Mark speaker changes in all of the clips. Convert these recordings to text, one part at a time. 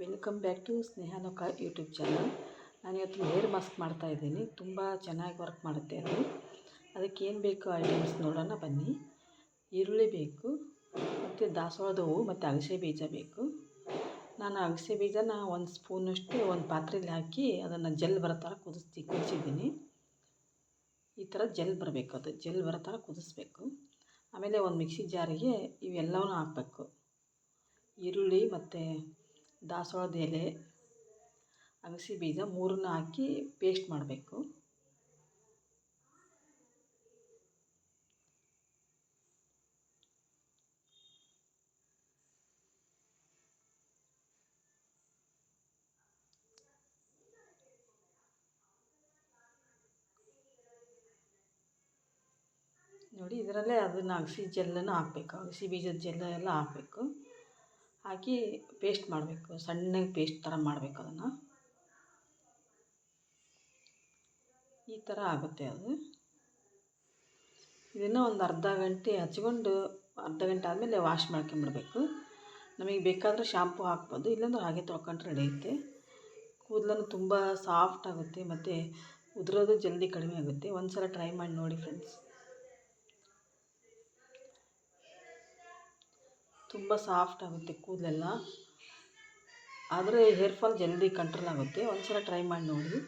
Speaker 1: Welcome back to Snehaloka YouTube channel. ನಾನು ಇವತ್ತು hair mask ಮಾಡ್ತಾಯಿದ್ದೀನಿ. ತುಂಬ ಚೆನ್ನಾಗಿ ವರ್ಕ್ ಮಾಡುತ್ತೆ ಅದು. ಅದಕ್ಕೆ ಏನು ಬೇಕು ಐಟಮ್ಸ್ ನೋಡೋಣ ಬನ್ನಿ. ಈರುಳ್ಳಿ ಬೇಕು, ಮತ್ತು ದಾಸವಾಳದ ಹೂವು ಮತ್ತು ಅಗಸೆ ಬೀಜ ಬೇಕು. ನಾನು ಅಗಸೆ ಬೀಜನ ಒಂದು ಸ್ಪೂನಷ್ಟು ಒಂದು ಪಾತ್ರೆಯಲ್ಲಿ ಹಾಕಿ ಅದನ್ನು ಜೆಲ್ ಬರೋ ಥರ ಕುದಿಸಿದ್ದೀನಿ. ಈ ಥರ ಜೆಲ್ ಬರಬೇಕು, ಅದು ಜೆಲ್ ಬರೋ ಥರ ಕುದಿಸ್ಬೇಕು. ಆಮೇಲೆ ಒಂದು ಮಿಕ್ಸಿ ಜಾರಿಗೆ ಇವೆಲ್ಲವನ್ನೂ ಹಾಕಬೇಕು. ಈರುಳ್ಳಿ ಮತ್ತು ದಾಸವಾಳದ ಎಲೆ, ಅಗಸೆ ಬೀಜ ಮೂರನ್ನ ಹಾಕಿ ಪೇಸ್ಟ್ ಮಾಡಬೇಕು. ನೋಡಿ, ಇದರಲ್ಲೇ ಅದನ್ನು ಅಗಸೆ ಜೆಲ್ಲನ್ನು ಹಾಕಬೇಕು, ಅಗಸೆ ಬೀಜದ ಜೆಲ್ಲ ಎಲ್ಲ ಹಾಕಬೇಕು. ಹಾಕಿ ಪೇಸ್ಟ್ ಮಾಡಬೇಕು, ಸಣ್ಣಗೆ ಪೇಸ್ಟ್ ಥರ ಮಾಡಬೇಕು. ಅದನ್ನು ಈ ಥರ ಆಗುತ್ತೆ ಅದು. ಇದನ್ನು ಒಂದು ಅರ್ಧ ಗಂಟೆ ಹಚ್ಕೊಂಡು ಅರ್ಧ ಗಂಟೆ ಆದಮೇಲೆ ವಾಶ್ ಮಾಡ್ಕೊಂಬಿಡ್ಬೇಕು. ನಮಗೆ ಬೇಕಾದರೆ ಶಾಂಪು ಹಾಕ್ಬೋದು, ಇಲ್ಲಾಂದ್ರೆ ಹಾಗೆ ತೊಳ್ಕೊಂಡ್ರೆ ನಡೆಯುತ್ತೆ. ಕೂದಲನ್ನು ತುಂಬ ಸಾಫ್ಟ್ ಆಗುತ್ತೆ ಮತ್ತು ಉದುರೋದು ಜಲ್ದಿ ಕಡಿಮೆ ಆಗುತ್ತೆ. ಒಂದು ಸಲ ಟ್ರೈ ಮಾಡಿ ನೋಡಿ ಫ್ರೆಂಡ್ಸ್. ತುಂಬ ಸಾಫ್ಟ್ ಆಗುತ್ತೆ ಕೂದಲೆಲ್ಲ, ಆದರೆ ಹೇರ್ ಫಾಲ್ ಜಲ್ದಿ ಕಂಟ್ರೋಲ್ ಆಗುತ್ತೆ. ಒಂದು ಸಲ ಟ್ರೈ ಮಾಡಿ ನೋಡಿ.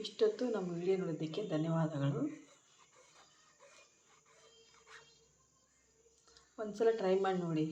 Speaker 1: ಇಷ್ಟೊತ್ತು ನಮ್ಮ ವಿಡಿಯೋ ನೋಡೋದಕ್ಕೆ ಧನ್ಯವಾದಗಳು. ಒಂದು ಸಲ ಟ್ರೈ ಮಾಡಿ ನೋಡಿ.